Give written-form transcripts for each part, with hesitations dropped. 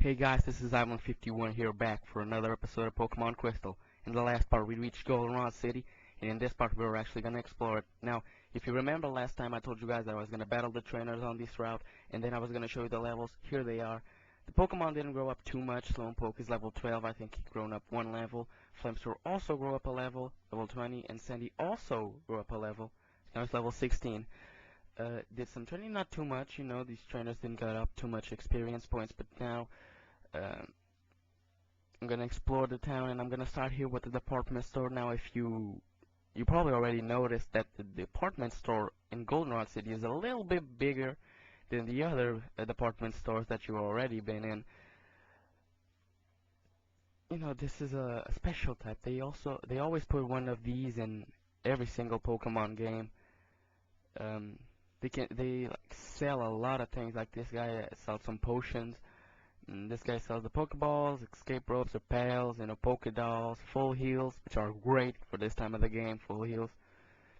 Hey guys, this is Ivan51 here back for another episode of Pokemon Crystal. In the last part we reached Goldenrod City, and in this part we're actually gonna explore it. Now, if you remember last time I told you guys that I was gonna battle the trainers on this route, and then I was gonna show you the levels. Here they are. The Pokemon didn't grow up too much. Slowpoke is level 12, I think he grown up one level. Flamethrower also grew up a level 20, and Sandy also grew up a level. Now it's level 16. Did some training, not too much, these trainers didn't get up too much experience points, but now I'm gonna explore the town, and I'm gonna start here with the department store. Now, if you probably already noticed that the department store in Goldenrod City is a little bit bigger than the other department stores that you've already been in. This is a special type. They always put one of these in every single Pokemon game. They like sell a lot of things. Like this guy sells some potions. This guy sells the Pokeballs, escape ropes, repels, Pokedolls, full heals, which are great for this time of the game. Full heals.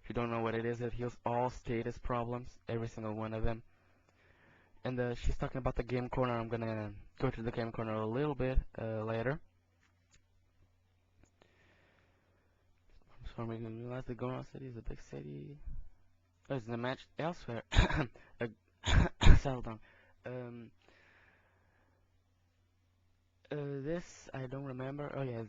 If you don't know what it is heals all status problems, every single one of them. And she's talking about the game corner. I'm gonna go to the game corner a little bit later. For some reason, realize the Goldenrod City is a big city. There's a match elsewhere. Settle down. This I don't remember. Oh yeah,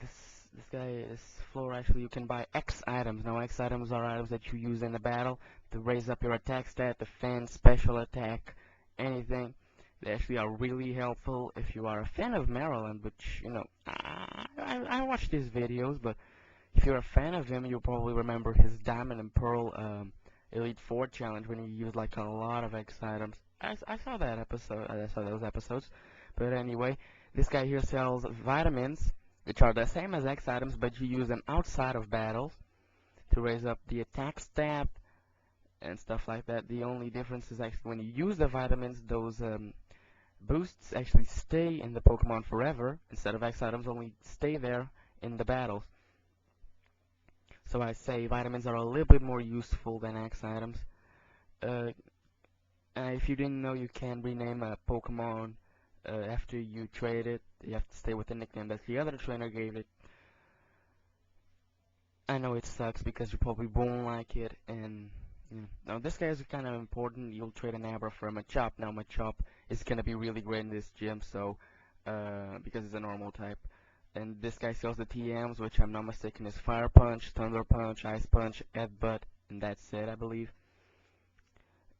this floor actually you can buy X items. Now X items are items that you use in the battle to raise up your attack stat, defense, special attack, anything. They actually are really helpful if you are a fan of Maryland, which I watch these videos, but if you're a fan of him, you'll probably remember his Diamond and Pearl Elite Four challenge when he used like a lot of X items. I saw that episode. I saw those episodes. But anyway, this guy here sells vitamins, which are the same as X items, but you use them outside of battles to raise up the attack stat and stuff like that. The only difference is actually when you use the vitamins, those boosts actually stay in the Pokemon forever, instead of X items only stay there in the battles. So I say vitamins are a little bit more useful than X items. If you didn't know, you can rename a Pokemon after you trade it. You have to stay with the nickname that the other trainer gave it. I know it sucks because you probably won't like it, and now this guy is kind of important. You'll trade an Abra for a Machop. Now Machop is gonna be really great in this gym, so because it's a normal type. And this guy sells the TMs, which I'm not mistaken is Fire Punch, Thunder Punch, Ice Punch, Headbutt, and that's it, I believe.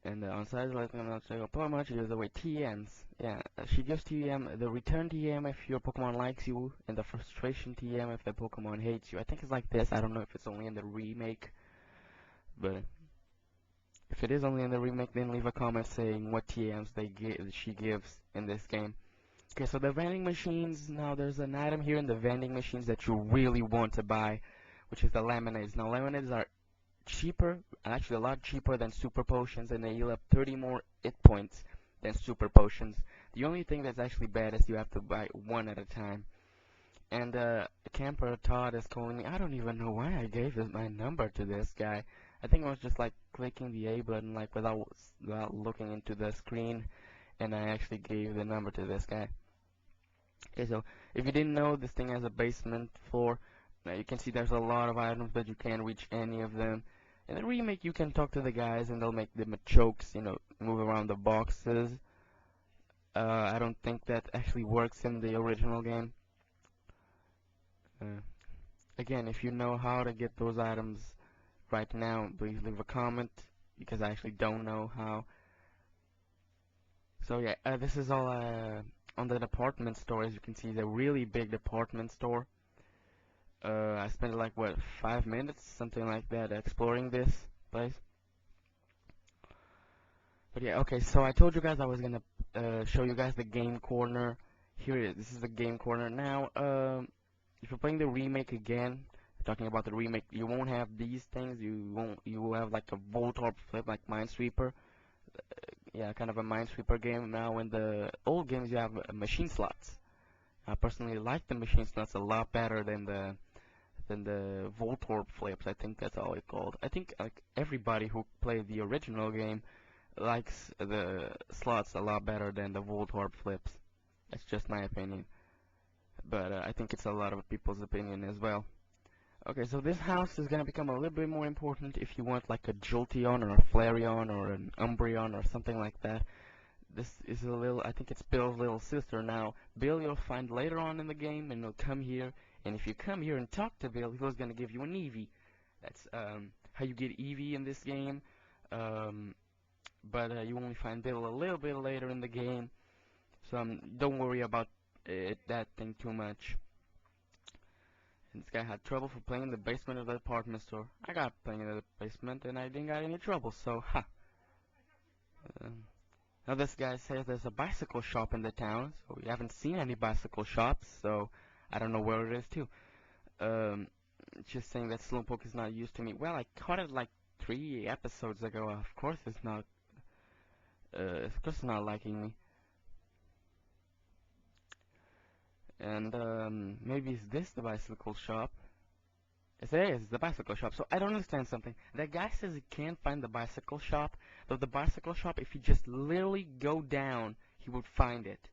And on side, like I'm not saying how much, gives away TMs. Yeah, she gives TM, the return TM if your Pokemon likes you, and the frustration TM if the Pokemon hates you. I think it's like this. I don't know if it's only in the remake, but if it is only in the remake, then leave a comment saying what TMs she gives in this game. Okay, so the vending machines, now there's an item here in the vending machines that you really want to buy, which is the lemonades. Now lemonades are cheaper, actually a lot cheaper than super potions, and they heal up 30 more hit points than super potions. The only thing that's actually bad is you have to buy one at a time. And Camper Todd is calling me. I don't even know why I gave my number to this guy. I think I was just like clicking the A button like without looking into the screen, and I actually gave the number to this guy. Okay, so if you didn't know, this thing has a basement floor. Now you can see there's a lot of items, but you can't reach any of them. In the remake, you can talk to the guys, and they'll make them chokes, move around the boxes. I don't think that actually works in the original game. Again, if you know how to get those items right now, please leave a comment, because I actually don't know how. So yeah, this is all on the department store. As you can see, it's a really big department store. I spent like what, 5 minutes, something like that, exploring this place. But yeah, okay, so I told you guys I was gonna show you guys the game corner. Here it is. This is the game corner. Now, if you're playing the remake again, talking about the remake, you won't have these things. You will have like a Voltorb flip, like Minesweeper. Yeah, kind of a Minesweeper game. Now in the old games, you have machine slots. I personally like the machine slots a lot better than the Voltorb flips. I think that's all it's called. I think like everybody who played the original game likes the slots a lot better than the Voltorb flips. That's just my opinion, but I think it's a lot of people's opinion as well. Okay, so this house is gonna become a little bit more important if you want like a Jolteon or a Flareon or an Umbreon or something like that. This is a little, I think it's Bill's little sister now. Bill you'll find later on in the game, and he'll come here, and if you come here and talk to Bill, he's gonna give you an Eevee. That's how you get Eevee in this game. Um, but you only find Bill a little bit later in the game, so don't worry about that thing too much. And this guy had trouble for playing in the basement of the department store. I got playing in the basement and I didn't got any trouble, so ha. Now this guy says there's a bicycle shop in the town, so we haven't seen any bicycle shops, so I don't know where it is too. Um, just saying that Slowpoke is not used to me. Well, I caught it like 3 episodes ago. Of course it's not. Of course it's not liking me. And maybe is this the bicycle shop? Yes, it is the bicycle shop. So I don't understand something. That guy says he can't find the bicycle shop, but the bicycle shop, if you just literally go down, he would find it.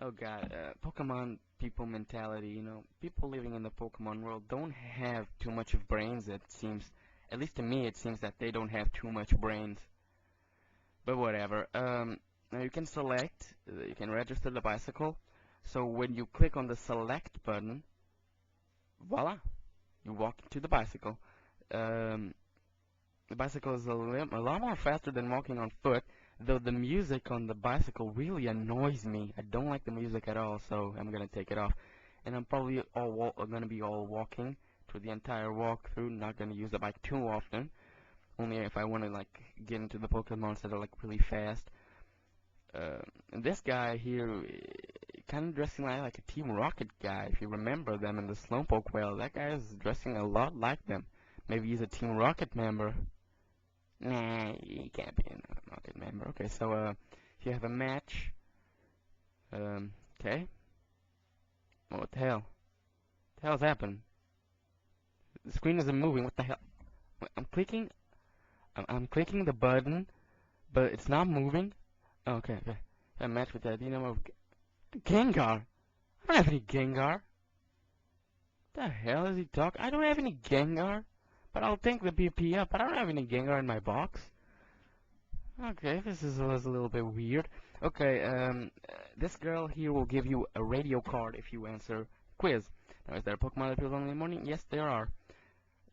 Oh god, Pokemon people mentality, you know, people living in the Pokemon world don't have too much of brains, it seems. At least to me, it seems that they don't have too much brains. But whatever. Now you can select, you can register the bicycle. So when you click on the select button, voila, you walk into the bicycle. The bicycle is a lot more faster than walking on foot, though the music on the bicycle really annoys me. I don't like the music at all, so I'm gonna take it off. And I'm probably gonna be all walking through the entire walkthrough, not gonna use the bike too often. Only if I want to like get into the Pokemons that are like really fast. And this guy here, kind of dressing like a Team Rocket guy. If you remember them in the Slowpoke well, that guy is dressing a lot like them. Maybe he's a Team Rocket member. Nah, he can't be a Rocket member. Okay, so if you have a match, okay. What the hell? What the hell's happened? The screen isn't moving. What the hell? I'm clicking. I'm clicking the button, but it's not moving. Oh, okay, okay. A match with the Dynamo of Gengar. I don't have any Gengar. The hell is he talking? I don't have any Gengar. But I'll tank the BP up. But I don't have any Gengar in my box. Okay, was a little bit weird. Okay, this girl here will give you a radio card if you answer quiz. Now, is there a Pokemon that appears only in the morning? Yes, there are.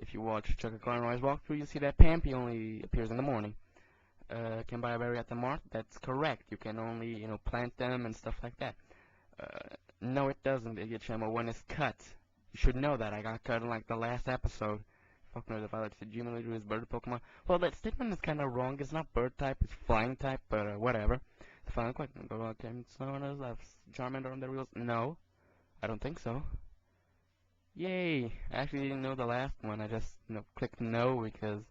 If you watch Chococat and Rise walkthrough, you'll see that Pampy only appears in the morning. Can buy a berry at the mart? That's correct. You can only, you know, plant them and stuff like that. No, it doesn't, Idiot Shamo. One is cut. You should know that. I got cut in like the last episode. Pokemon the Violet said Gmail is bird Pokemon. Well, that statement is kind of wrong. It's not bird type, it's flying type, but whatever. The final question. Can someone have Charmander on the wheels? No, I don't think so. Yay! I actually didn't know the last one. I just, you know, clicked no because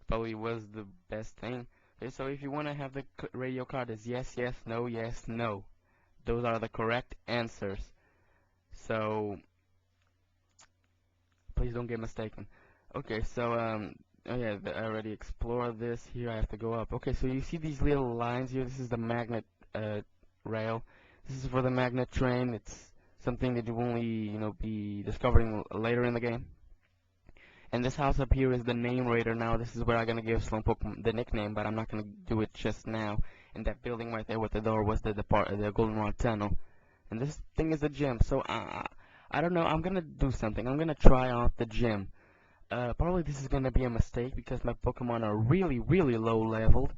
probably was the best thing. Okay, so if you want to have the radio card, it's yes, yes, no. Those are the correct answers. So please don't get mistaken. Okay, so oh yeah, I already explored this. Here I have to go up. Okay, so you see these little lines here. This is the magnet rail. This is for the magnet train. It's something that you only, you know, be discovering later in the game. And this house up here is the name raider. Now this is where I'm gonna give Slowpoke the nickname, but I'm not gonna do it just now. And that building right there with the door was the Goldenrod tunnel. And this thing is a gym. So I don't know. I'm gonna do something. I'm gonna try out the gym. Probably this is gonna be a mistake because my Pokemon are really, really low leveled.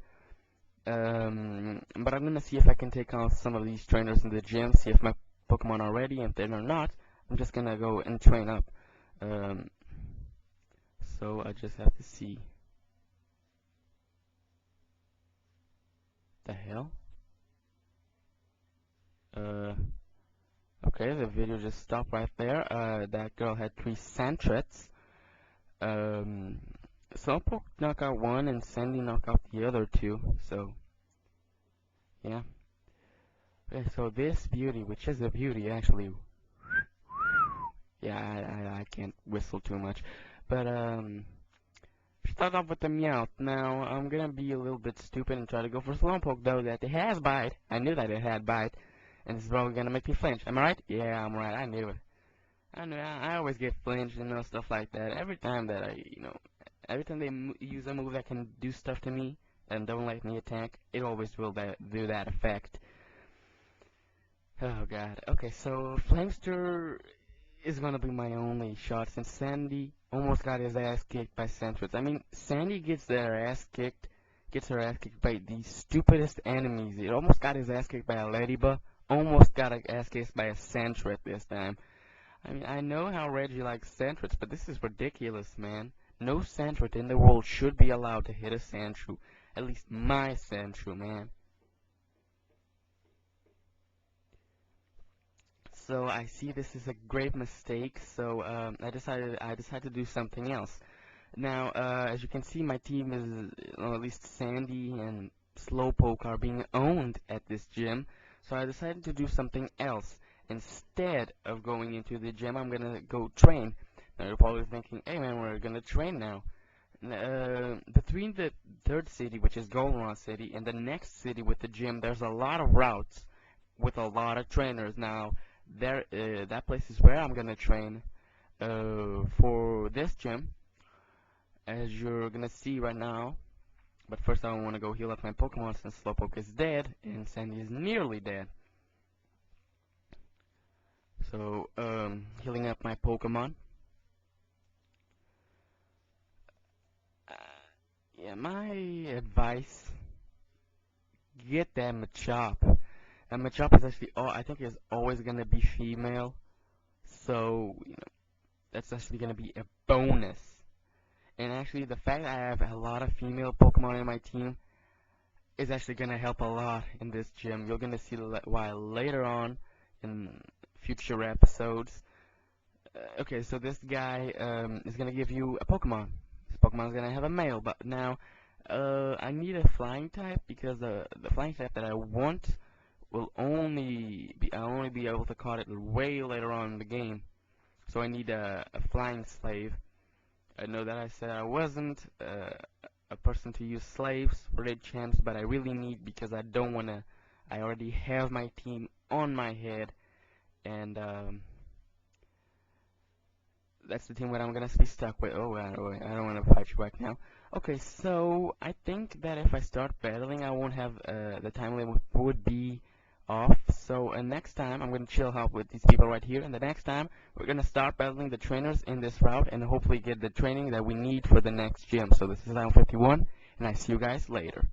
But I'm gonna see if I can take on some of these trainers in the gym. See if my Pokemon are ready. And if they're not, I'm just gonna go and train up. So I just have to see. The hell? Okay, the video just stopped right there. That girl had 3 Santrets. Slowpoke knocked out 1 and Sandy knocked out the other 2. So, yeah. Okay, so this beauty, which is a beauty actually. Yeah, I can't whistle too much. But, start off with the Meowth. Now, I'm gonna be a little bit stupid and try to go for Slowpoke, though, that it has Bite. I knew that it had Bite, and this is probably gonna make me flinch. Am I right? Yeah, I'm right. I knew it. I knew. I always get flinched and stuff like that. Every time that every time they use a move that can do stuff to me and don't let me attack, it always will do that effect. Oh god. Okay, so Flamester is gonna be my only shot since Sandy almost got his ass kicked by Sentret. I mean, Sandy gets her ass kicked by the stupidest enemies. It almost got his ass kicked by a Ladybug, almost got his ass kicked by a Sentret this time. I mean, I know how Reggie likes Sentrets, but this is ridiculous, man. No Sentret in the world should be allowed to hit a Sandshrew. At least my Sandshrew, man. So I see this is a great mistake, so I decided to do something else. Now, as you can see, my team is, or at least Sandy and Slowpoke are being owned at this gym, so I decided to do something else. Instead of going into the gym, I'm gonna go train. Now, you're probably thinking, hey man, we're gonna train now. Between the third city, which is Goldenrod City, and the next city with the gym, there's a lot of routes with a lot of trainers. Now, that place is where I'm gonna train for this gym, as you're gonna see right now. But first I want to go heal up my Pokemon since Slowpoke is dead and Sandy is nearly dead. So healing up my Pokemon. Yeah, my advice: get that Machop. And Machop is actually, I think, is always gonna be female. So that's actually gonna be a bonus. And actually, the fact that I have a lot of female Pokemon in my team is actually going to help a lot in this gym. You're going to see why later on in future episodes. Okay, so this guy is going to give you a Pokemon. This Pokemon is going to have a male, but now I need a flying type because the flying type that I want will only be able to caught it way later on in the game. So I need a flying slave. I know that I said I wasn't a person to use slaves for raid champs, but I really need, because I don't wanna. I already have my team on my head, and that's the team that I'm gonna be stuck with. Oh, I don't wanna fight you right now. Okay, so I think that if I start battling, I won't have the time limit would be off. So next time I'm gonna chill out with these people right here, and the next time we're gonna start battling the trainers in this route and hopefully get the training that we need for the next gym. So this is Iron 51, and I see you guys later.